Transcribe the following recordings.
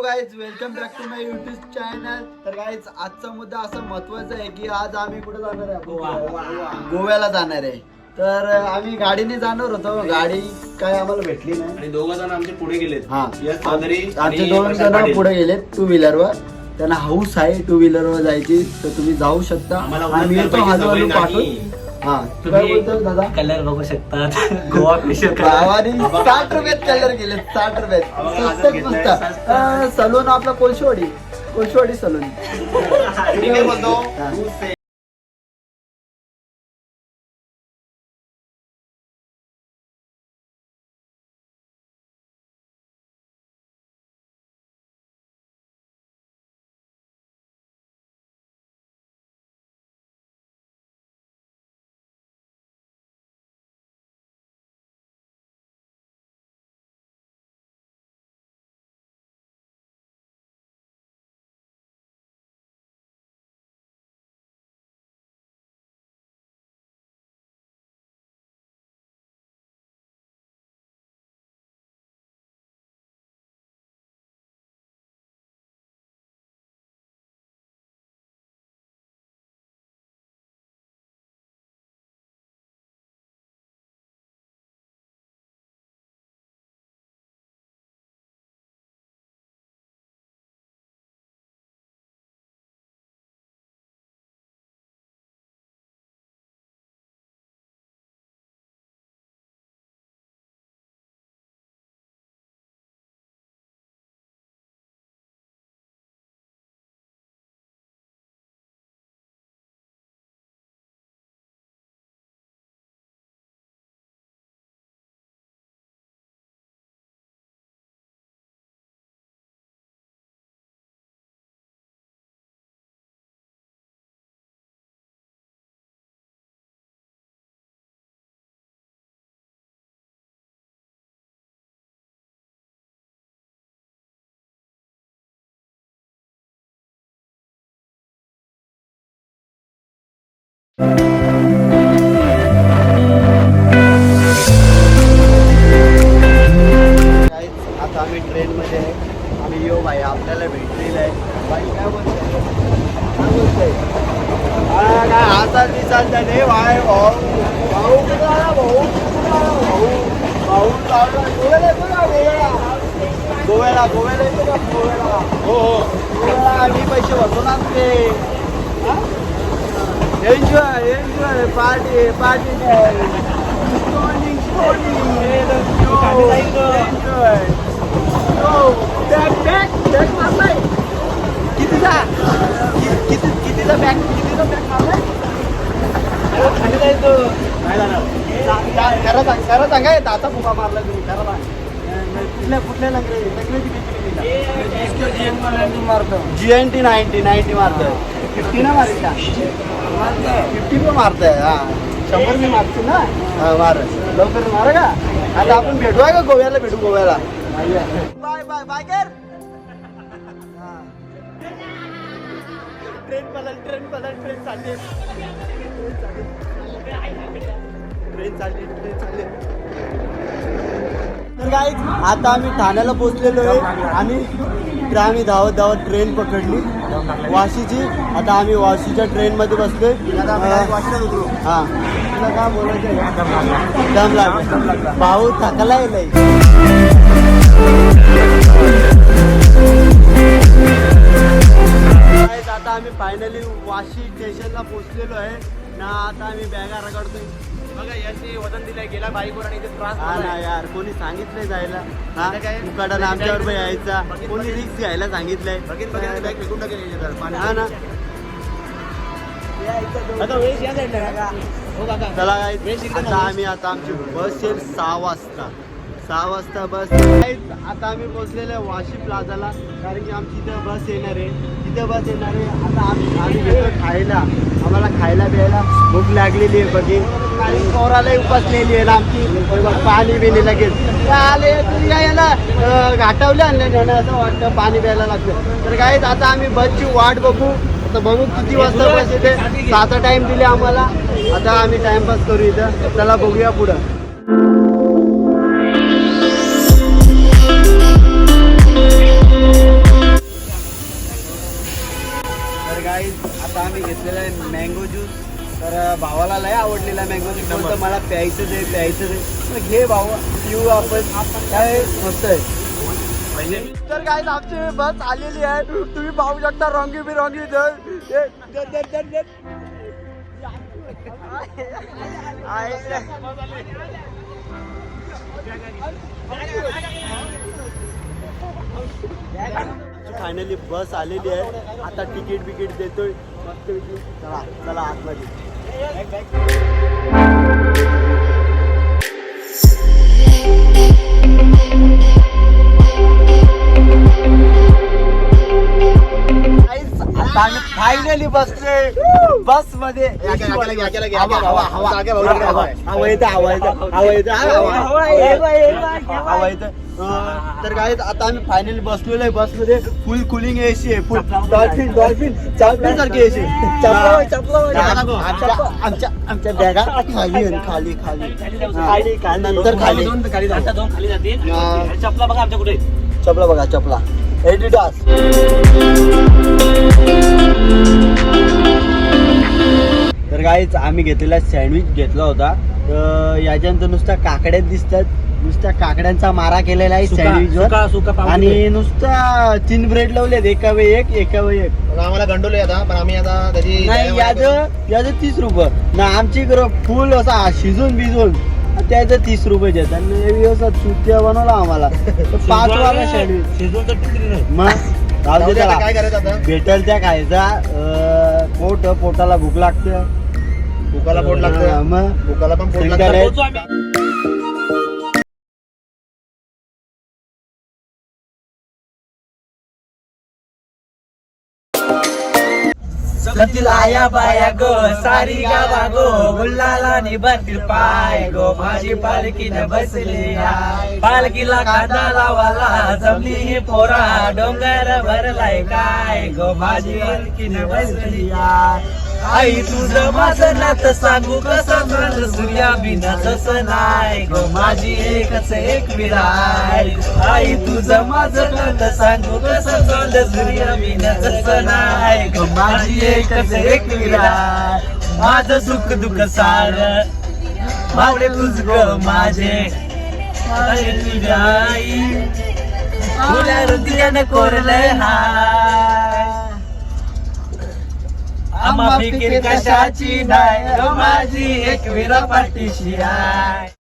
Guys, welcome back to my YouTube channel. तर guys, आजचा मुद्दा असा महत्वाचा आहे की आज आम्ही कुठे जाणार आहे? गोव्याला जाणार आहे. तर आम्ही गाडीने जाणार होतो, गाडी काय आम्हाला भेटली नाही आणि दोघं जण आमचे पुढे गेलेत. हा, आमचे दोन जण पुढे गेलेत टू व्हीलर वर. त्यांना हाऊस आहे टू व्हीलर वर जायची, तर तुम्ही जाऊ शकता. आम्ही येतो हळूहळू पाठवून. हा, काय बोलतो दादा? कलर बघू शकतात. गोवा स्पेशल गावाने 60 रुपयात कलर गेले, 60 रुपयात मस्त. सलून आपला कोळशेवाडी सलून. आता आम्ही ट्रेन मध्ये आहे. आम्ही येऊ भाई, आपल्याला भेटलेलं आहे. भाई काय बोलतोय? काय हातात दिसायला नाही भाई. भाऊ कुठं आला? भाऊ गोव्याला येतो का? गोव्याला येतो का? गोव्याला हो गोव्याला आम्ही पैसे भरतो ना ते. एन्जॉय पार्टी कितीचा बॅग मारलाय? खरं सांगा, दाता फुगा मारला तुम्ही. खरं सांग, कुठल्या मारतो? GNT 90 मारतोय. 50 ना मारित 50 पण मारतोय. हा, 100 मी मारतो ना. हा, मार लवकर मारा का. आता आपण भेटू आहे का? गोव्याला भेटू. गोव्याला बाय कर. ट्रेन चालली. तर गाईज, आता आम्ही ठाण्याला पोहोचलेलो आहे आणि आम्ही धावत ट्रेन पकडली वाशीची. आता आम्ही वाशीच्या ट्रेन मध्ये बसलोय. हा, तुला काय बोलायचं? दम लागला. भाऊ थकलाय नाही. आता आम्ही फायनली वाशी स्टेशनला पोहोचलेलो आहे ना. आता आम्ही बॅगा रगडतोय. बघा, यांनी वजन दिलंय, गेला बाईकवर आणि इथे त्रास हा ना यार, कोणी सांगितलंय जायला? हा, उकाडाला आमच्यावर यायचा. कोणी रिक्स घ्यायला सांगितलंय? बॅग फेकून टाकेल. हा ना. चला गाईज, आता आमची बस येईल 6 वाजता बस. आता आम्ही पोहोचलेलो आहे वाशी प्लाझाला, कारण की आमची इथं बस येणार आहे. आता आम्ही घेतो खायला. आम्हाला खायला प्यायला भूक लागलेली आहे बघी. आणि पोरालाही उपासलेली आहे आमची. पाणी बिणी लगेच आले तुम्ही काय याला घाटवलं आणलं असं वाटतं. पाणी प्यायला लागतं. तर काय, आता आम्ही बसची वाट बघू. आता बघू किती वाजता बस येते. 7चा टाइम दिले आम्हाला. आता आम्ही टाइमपास करू इथं. चला बघूया पुढं. Mango juice. तर भावाला लय आवडलेला मँगो ज्यूस. बोलतो मला प्यायचंच आहे. मग घे भाऊ, पिऊ आपण. काय मस्त आहे. तर काय आमची बस आलेली आहे. तुम्ही पाहू शकता रंगी बिरंगी फायनली बस आलेली आहे. आता तिकीट देतोय मस्त. चला आतमध्ये. फायनली बसले बस मध्ये. तर काय आता आम्ही फायनली बसलेलो आहे बस मध्ये. फुल कुलिंग एसी आहे. फुल डॉल्फिन चॅम्पियन सारखी एसी. आमच्या बॅगा खाली नंतर खाली चपला बघा आमच्या कुठे. चपला एडिडास. तर गाईच आम्ही घेतलेला सँडविच घेतला होता. तर याच्यानंतर नुसत्या काकड्या दिसतात. नुसत्या काकड्यांचा मारा केलेला आहे सँडविच वर. आणि नुसता 3 ब्रेड लावलेत. एका वेळी एक. आम्हाला गंडवले आता, पण आम्ही आता त्याची नाही याचं 30 रुपये ना. आमची फुल असा शिजून भिजून त्याचं 30 रुपये देतात. व्यवस्थित सुट्या बनवला आम्हाला. 5 वाला सँडविच शिजवून तर टिकली नाही. मग राहू दे त्याला. काय करायचं आता? भेटेल त्या खायचा. पोटाला भूक लागते. भुकाला पोट लागतं. मग भुकाला पण पोट शंकर आहे. पोहोचू आम्ही. आया बाया गो सारी गावा गो गुल्लाला निभतील पाय गो माझी पालखीने बसली आहे. पालखीला कांदा लावाला जमली ही पोरा डोंगर भरलाय काय गो माझी पालखीने बसली आहे. आई तुझं माझं नात सांगू कसं झालं सूर्या बिना तसं नाही गो माझी एक विराय. आई तुझं माझं नात सांगू कसं झालं सूर्या बिना तसं नाही गो माझी एक विराय. माझं सुख दुःख सार मावळे तुझ ग माझे तुझ्या आई तुला हृदयानं कोरलंय हाय. आम्हा फिकीर कशाची नाही माझी एक विरा पाठीशी आहे.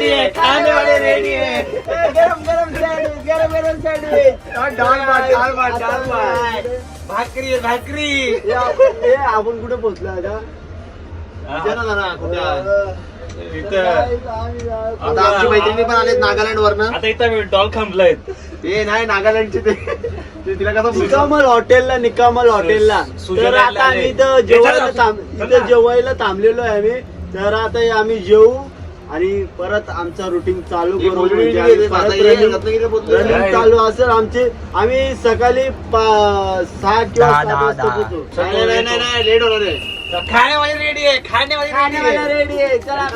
रेडी आहे खाने वाले रेडी आहे गरम गरम सँडविच गरम गरम सँडविच डाळ भात भाकरी भाकरी हे आपण कुठे पोहोचलो आता विचारा जरा कुठे आहे. आता आता आमची मैत्रिणी पण आलेत नागालँड वरनं. आता इथं डॉल थांबलायत ते नाही नागालँडचे ते तिला कसं निकामल हॉटेलला तर आता आम्ही इथं जेवायला थांबलेलो आहे आम्ही तर आता आम्ही जेवू आणि परत आमचा रुटीन चालू हे करू बोलणी म्हणजे नाही आम्ही देत, परत आता हे running- रत्नागिरीला पोहोचलो. running चालू असेल आमचे आम्ही सकाळी 6 किंवा 7 वाजता पोहोचू. नाही लेट होणार आहे. खाने वाले रेडी आहे खाने वाले खाण्याला रेडी आहे चला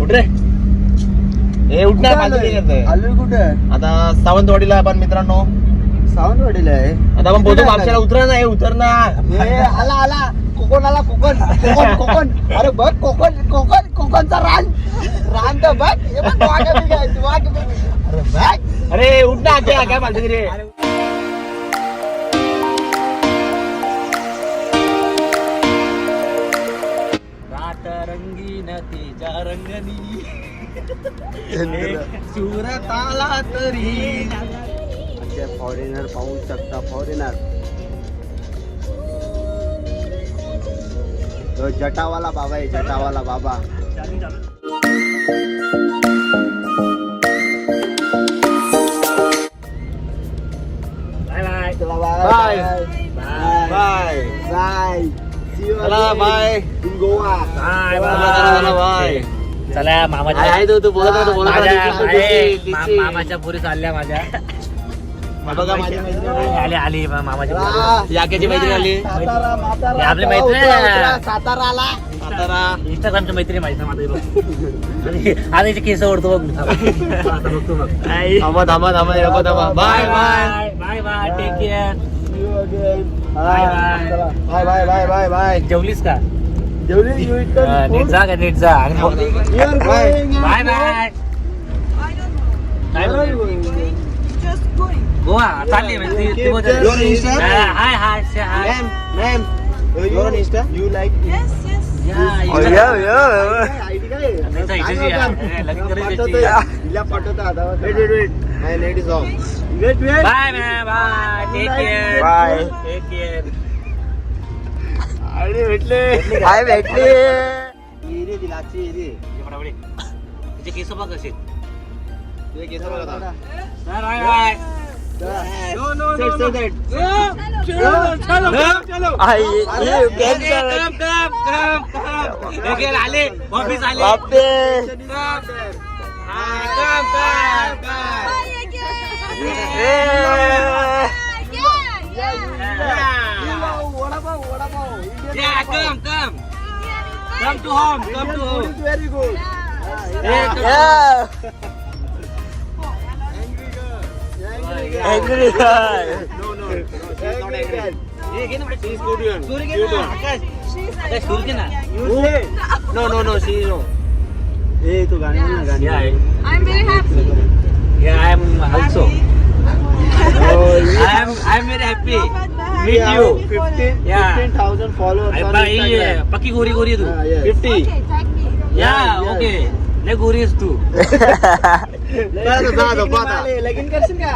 उठ रे हे उठणार फालतू नाही करतोय. आलोय कुठं आता सावंतवाडीला आपण मित्रांनो सावंतवाडीला आहे आता आपण बोलतो मागच्याला उतरा नाही उतर ना आला कोकण अरे बघ कोकणचा रान तर बघ हे बघ, वाघ बी काय, वाघ बी. अरे बघ अरे उठ ना काय फालतू रे रात रंगीन तिच्या रंगनी सुरत आला तरी फॉरेनर पाहू शकता फॉरेनर जटावाला बाबा आहे जटावाला बाबा बाय बाय चला बाय. बाय बाय चला बाय इन गोवा बाय चला बाय चला मामाच्या आहे तो बोलत राहतो बोलत राहतो. मामाच्या पुरी चालल्या माझ्या बघा माझी मैत्रीण आली आली मामाची याक्याची मैत्रीण आली हे आपली मैत्रीण आहे. साताराला सातारा इंस्टाग्रामची मैत्रीण माहिती माझ्या आता केस ओढतो बघ आता बघतो बघ थांबा नको थांबा bye bye bye bye take care bye bye bye bye bye जेवलीस का जेवली नीट जा का नीट जा आणि बाय बाय गोवा चालली Your Insta? Hi hi hi ma'am your on Insta you like wait late is off bye ma'am bye take care Bye. Take care भेटले काय भेटले तिचे केस बघ कसे आले ऑफिस आले Come to home. Very good. Angry guy. No. She's not angry. She's good one. Cute one. No. She no. ए तू गाणी म्हण ना, गाणी Yeah, म्हण. I'm very happy. yeah, I am also. I am very happy. We Meet have you. 15,000 followers on Instagram. पक्की गोरी गोरी तू. Ah, yes. 50. Okay, tag me. Yeah, okay. लय गोरी आहेस तू. लगीन करशील का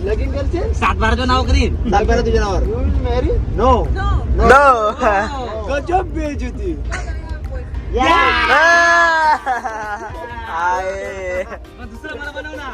लगीन करशील 7-12 नाव करीन. सांग बरं तुझ्या नावावर यू विल मॅरी नो No. No. गजब बेइज्जती Ay. मग दुसरं मला बनव ना.